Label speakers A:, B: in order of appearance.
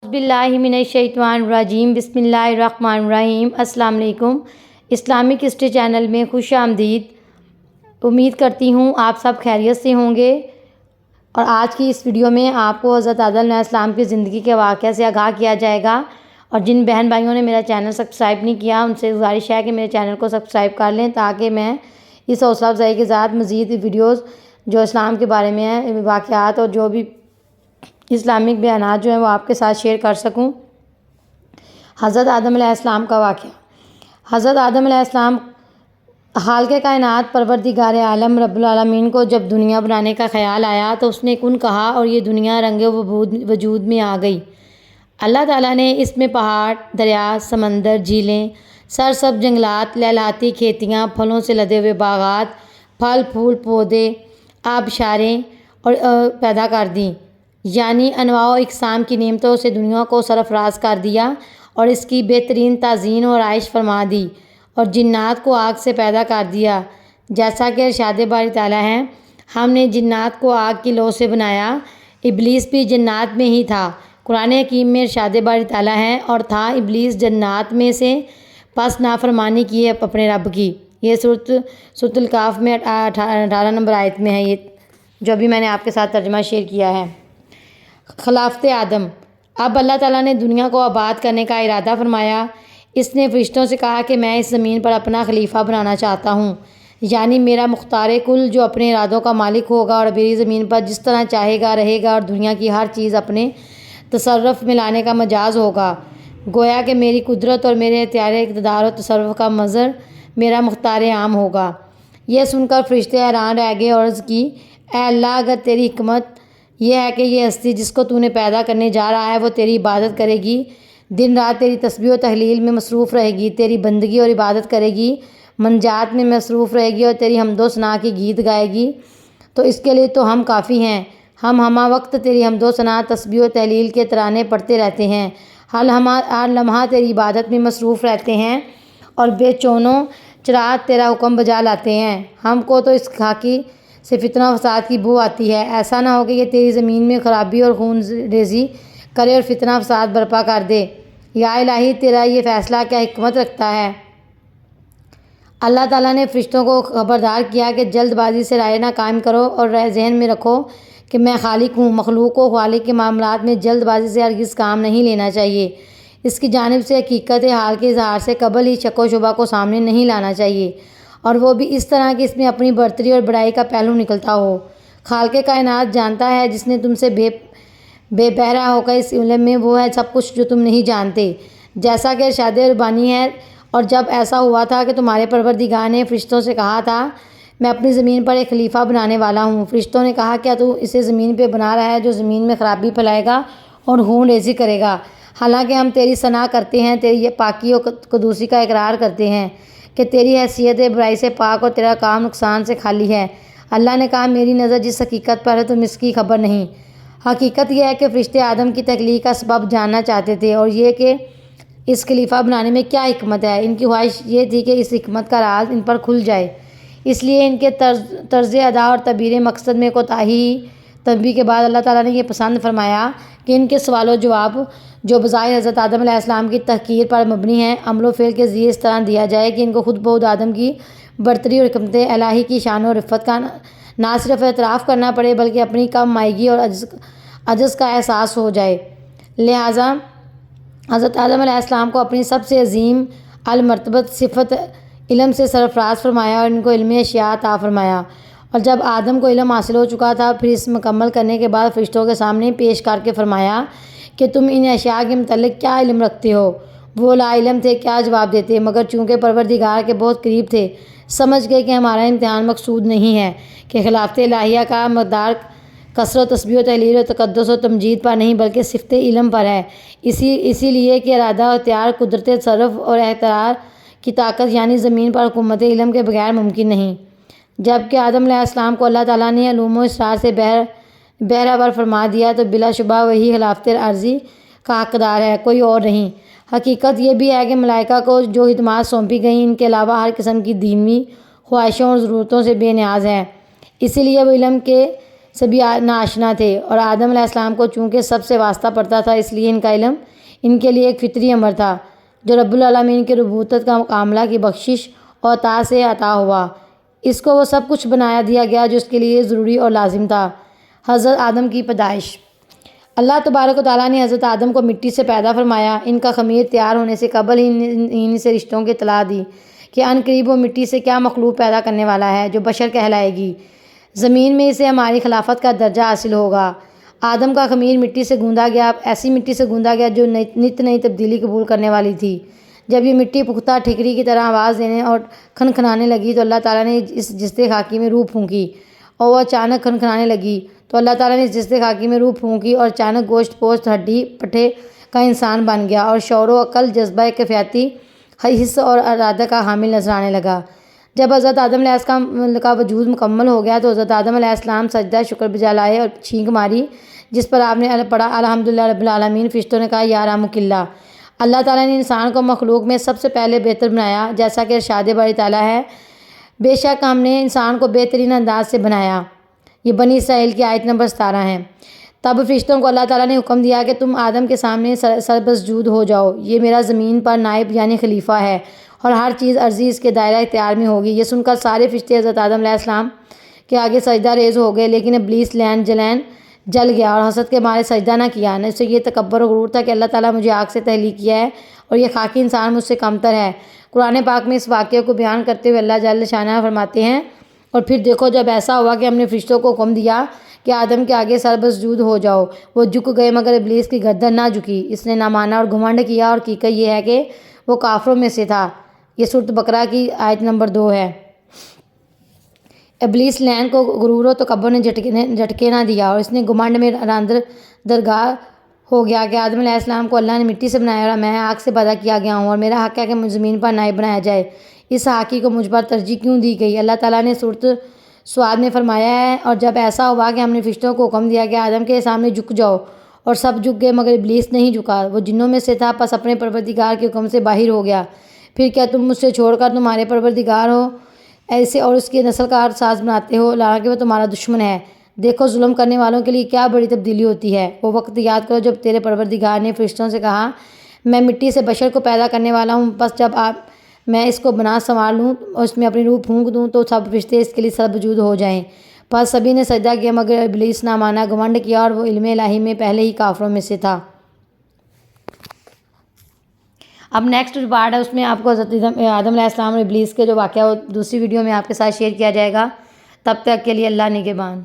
A: باللہ من الشیطان الرجیم بسم اللہ الرحمن الرحیم۔ السلام علیکم۔ اسلامک ہسٹری چینل میں خوش آمدید۔ امید کرتی ہوں آپ سب خیریت سے ہوں گے، اور آج کی اس ویڈیو میں آپ کو حضرت آدم علیہ السلام کی زندگی کے واقعہ سے آگاہ کیا جائے گا۔ اور جن بہن بھائیوں نے میرا چینل سبسکرائب نہیں کیا ان سے گزارش ہے کہ میرے چینل کو سبسکرائب کر لیں، تاکہ میں اس حوصلہ افزائی کے ساتھ مزید ویڈیوز جو اسلام کے بارے میں ہیں، واقعات اور جو بھی اسلامک بیانات جو ہیں وہ آپ کے ساتھ شیئر کر سکوں۔ حضرت آدم علیہ السلام کا واقعہ۔ حضرت آدم علیہ السلام خالق کائنات پروردگار عالم رب العالمین کو جب دنیا بنانے کا خیال آیا تو اس نے کن کہا اور یہ دنیا رنگ وجود میں آ گئی۔ اللہ تعالیٰ نے اس میں پہاڑ، دریا، سمندر، جھیلیں، سرسبز جنگلات، لہلاتی کھیتیاں، پھلوں سے لدے ہوئے باغات، پھل پھول پودے، آبشاریں اور پیدا کر دیں، یعنی انواع و اقسام کی نعمتوں سے دنیا کو سرفراز کر دیا اور اس کی بہترین تزئین و آرائش فرما دی، اور جنات کو آگ سے پیدا کر دیا، جیسا کہ ارشاد باری تعالیٰ ہے، ہم نے جنات کو آگ کی لو سے بنایا۔ ابلیس بھی جنات میں ہی تھا۔ قرآن حکیم میں ارشاد باری تعالیٰ ہے، اور تھا ابلیس جنات میں سے، پس نافرمانی کی اپنے رب کی۔ یہ سورۃ الکہف میں 18 نمبر آیت میں ہے، یہ جو ابھی میں نے آپ کے ساتھ ترجمہ شیئر کیا ہے۔ خلافت آدم۔ اب اللہ تعالیٰ نے دنیا کو آباد کرنے کا ارادہ فرمایا۔ اس نے فرشتوں سے کہا کہ میں اس زمین پر اپنا خلیفہ بنانا چاہتا ہوں، یعنی میرا مختار کل جو اپنے ارادوں کا مالک ہوگا اور میری زمین پر جس طرح چاہے گا رہے گا، اور دنیا کی ہر چیز اپنے تصرف میں لانے کا مجاز ہوگا۔ گویا کہ میری قدرت اور میرے اختیار اقتدار و تصرف کا مظہر میرا مختار عام ہوگا۔ یہ سن کر فرشتے حیران رہ گئے اور عرض کی، اے اللہ، اگر تیری حکمت یہ ہے کہ یہ ہستی جس کو تو نے پیدا کرنے جا رہا ہے وہ تیری عبادت کرے گی، دن رات تیری تسبیح و تحلیل میں مصروف رہے گی، تیری بندگی اور عبادت کرے گی، منجات میں مصروف رہے گی اور تیری حمد و ثنا کی گیت گائے گی، تو اس کے لیے تو ہم کافی ہیں۔ ہم ہمہ وقت تیری حمد و ثنا، تسبیح و تحلیل کے ترانے پڑھتے رہتے ہیں، ہر لمحہ تیری عبادت میں مصروف رہتے ہیں، اور بے چونوں چرات تیرا حکم بجا لاتے ہیں۔ ہم کو تو اس خاکی سے فتنہ و فساد کی بو آتی ہے، ایسا نہ ہو کہ یہ تیری زمین میں خرابی اور خون ریزی کرے اور فتنہ فساد برپا کر دے۔ یا الہی، تیرا یہ فیصلہ کیا حکمت رکھتا ہے؟ اللہ تعالیٰ نے فرشتوں کو خبردار کیا کہ جلد بازی سے رائے نہ قائم کرو، اور ذہن میں رکھو کہ میں خالق ہوں۔ مخلوق کو خالق کے معاملات میں جلد بازی سے ہرگز کام نہیں لینا چاہیے۔ اس کی جانب سے حقیقت حال کے اظہار سے قبل ہی شک و شبہ کو سامنے نہیں لانا چاہیے، اور وہ بھی اس طرح کہ اس میں اپنی برتری اور بڑائی کا پہلو نکلتا ہو۔ خالق کائنات جانتا ہے جس نے تم سے بے بہرہ ہو کر اس علم میں، وہ ہے سب کچھ جو تم نہیں جانتے، جیسا کہ ارشاد ربانی ہے۔ اور جب ایسا ہوا تھا کہ تمہارے پروردگار نے فرشتوں سے کہا تھا، میں اپنی زمین پر ایک خلیفہ بنانے والا ہوں، فرشتوں نے کہا، کیا تو اسے زمین پہ بنا رہا ہے جو زمین میں خرابی پھیلائے گا اور خون ریزی کرے گا؟ حالانکہ ہم تیری ثنا کرتے ہیں، تیری پاکی و قدوسی کا اقرار کرتے ہیں کہ تیری حیثیت برائی سے پاک اور تیرا کام نقصان سے خالی ہے۔ اللہ نے کہا، میری نظر جس حقیقت پر ہے تم اس کی خبر نہیں۔ حقیقت یہ ہے کہ فرشتے آدم کی تخلیق کا سبب جاننا چاہتے تھے، اور یہ کہ اس خلیفہ بنانے میں کیا حکمت ہے۔ ان کی خواہش یہ تھی کہ اس حکمت کا راز ان پر کھل جائے، اس لیے ان کے طرز ادا اور تعبیر مقصد میں کوتاہی تنبیہ کے بعد اللہ تعالیٰ نے یہ پسند فرمایا کہ ان کے سوال و جواب جو بظاہر حضرت آدم علیہ السلام کی تحقیر پر مبنی ہیں، عمل و فعل کے ذریعے اس طرح دیا جائے کہ ان کو خود بخود آدم کی برتری اور حکمت الہی کی شان و رفعت کا نہ صرف اعتراف کرنا پڑے بلکہ اپنی کم مائیگی اور عجز کا احساس ہو جائے۔ لہٰذا حضرت آدم علیہ السلام کو اپنی سب سے عظیم المرتبت صفت علم سے سرفراز فرمایا اور ان کو علم اشیاء عطا فرمایا۔ اور جب آدم کو علم حاصل ہو چکا تھا، پھر اس مکمل کرنے کے بعد فرشتوں کے سامنے پیش کر کے فرمایا کہ تم ان اشیاء کے متعلق کیا علم رکھتے ہو؟ وہ لا علم تھے، کیا جواب دیتے؟ مگر چونکہ پروردگار کے بہت قریب تھے، سمجھ گئے کہ ہمارا امتحان مقصود نہیں ہے کہ خلافت الہیہ کا مقدار کثرت تسبیح و تحلیل و تقدس و تمجید پر نہیں بلکہ صفت علم پر ہے، اسی لیے کہ ارادہ، اختیار، قدرت تصرف اور اختیار کی طاقت یعنی زمین پر حکومت علم کے بغیر ممکن نہیں۔ جبکہ آدم علیہ السلام کو اللہ تعالیٰ نے علوم و اسرار سے بہرہ فرما دیا تو بلا شبہ وہی خلافت عارضی کا حقدار ہے، کوئی اور نہیں۔ حقیقت یہ بھی ہے کہ ملائکہ کو جو خدمات سونپی گئیں ان کے علاوہ ہر قسم کی دینی خواہشوں اور ضرورتوں سے بے نیاز ہے، اسی لیے وہ علم کے سے بھی ناآشنا تھے، اور آدم علیہ السلام کو چونکہ سب سے واسطہ پڑتا تھا، اس لیے ان کا علم ان کے لیے ایک فطری امر تھا جو رب العالمین کے ربوبیت کا معاملہ کی بخشش اور عطا سے عطا ہوا۔ اس کو وہ سب کچھ بنا دیا گیا جو اس کے لیے ضروری اور لازم تھا۔ حضرت آدم کی پیدائش۔ اللہ تبارک و تعالیٰ نے حضرت آدم کو مٹی سے پیدا فرمایا۔ ان کا خمیر تیار ہونے سے قبل ہی سے رشتوں کی اطلاع دی کہ عن قریب وہ مٹی سے کیا مخلوق پیدا کرنے والا ہے جو بشر کہلائے گی۔ زمین میں اسے ہماری خلافت کا درجہ حاصل ہوگا۔ آدم کا خمیر مٹی سے گوندا گیا، ایسی مٹی سے گوندا گیا جو نت نئی تبدیلی قبول کرنے والی تھی۔ جب یہ مٹی پختہ ٹھیکری کی طرح آواز دینے اور کھنکھنانے لگی تو اللہ تعالیٰ نے اس جسد خاکی میں روح پھونکی اور وہ اچانک کھنکھنانے لگی تو اللہ تعالیٰ نے اس جسد خاکی میں روح پھونکی اور اچانک گوشت پوست ہڈی پٹھے کا انسان بن گیا اور شعور و عقل، جذبہ کیفیتی حس اور ارادہ کا حامل نظر آنے لگا۔ جب حضرت آدم علیہ السلام کا وجود مکمل ہو گیا تو حضرت آدم علیہ السلام سجدہ شکر بجا لائے اور چھینک ماری، جس پر آپ نے پڑھا الحمدللہ رب العالمین۔ فرشتوں نے کہا یا رحمک اللہ۔ اللہ تعالیٰ نے انسان کو مخلوق میں سب سے پہلے بہتر بنایا، جیسا کہ ارشاد باری تعالیٰ ہے، بے شک ہم نے انسان کو بہترین انداز سے بنایا۔ یہ بنی اسرائیل کی آیت نمبر 17 ہے۔ تب فرشتوں کو اللہ تعالیٰ نے حکم دیا کہ تم آدم کے سامنے سربسجود ہو جاؤ، یہ میرا زمین پر نائب یعنی خلیفہ ہے اور ہر چیز عرضی اس کے دائرہ اختیار میں ہوگی۔ یہ سن کر سارے فرشتے حضرت آدم علیہ السلام کے آگے سجدہ ریز ہو گئے، لیکن ابلیس لین جل گیا اور حسد کے مارے سجدہ نہ کیا۔ نہ اسے یہ تکبر و غرور تھا کہ اللہ تعالیٰ مجھے آگ سے تخلیق کیا ہے اور یہ خاکی انسان مجھ سے کمتر ہے۔ قرآن پاک میں اس واقعے کو بیان کرتے ہوئے اللہ جل شانہ فرماتے ہیں، اور پھر دیکھو جب ایسا ہوا کہ ہم نے فرشتوں کو حکم دیا کہ آدم کے آگے سربسجود ہو جاؤ، وہ جھک گئے مگر ابلیس کی گردن نہ جھکی، اس نے نہ مانا اور گھمنڈ کیا، اور حقیقت یہ ہے کہ وہ کافروں میں سے تھا۔ یہ سورۃ بقرہ کی آیت نمبر 2 ہے۔ ابلیس لعین کو غرور و تکبر نے جھٹکے نہ دیا اور اس نے گھمنڈ میں راندر درگاہ ہو گیا کہ آدم علیہ السلام کو اللہ نے مٹی سے بنایا اور میں آگ سے پیدا کیا گیا ہوں اور میرا حق ہے کہ مجھے زمین پر نائب بنایا جائے۔ اس حاکی کو مجھ پر ترجیح کیوں دی گئی؟ اللہ تعالیٰ نے سورۃ سعد میں فرمایا ہے، اور جب ایسا ہوا کہ ہم نے فرشتوں کو حکم دیا کہ آدم کے سامنے جھک جاؤ اور سب جھک گئے مگر ابلیس نہیں جھکا، وہ جنوں میں سے تھا، پس اپنے پروردگار کے حکم سے باہر ہو گیا۔ پھر کیا تم مجھ سے چھوڑ کر تمہارے پروردگار ہو ایسے اور اس کی نسل کا ساز بناتے ہو، حالانکہ وہ تمہارا دشمن ہے؟ دیکھو ظلم کرنے والوں کے لیے کیا بڑی تبدیلی ہوتی ہے۔ وہ وقت یاد کرو جب تیرے پروردگار نے فرشتوں سے کہا میں مٹی سے بشر کو پیدا کرنے والا ہوں، بس جب میں اس کو بنا سنوار لوں اور اس میں اپنی روح پھونک دوں تو سب فرشتے اس کے لیے سربسجود ہو جائیں۔ پس سبھی نے سجدہ کیا مگر ابلیس نہ مانا، گھمنڈ کیا اور وہ علم الہی میں پہلے ہی کافروں میں سے تھا۔ اب نیکسٹ جو پارٹ ہے اس میں آپ کو حضرت آدم علیہ السلام اور ابلیس کے جو واقعہ وہ دوسری ویڈیو میں آپ کے ساتھ شیئر کیا جائے گا۔ تب تک کے لیے اللہ نگہبان۔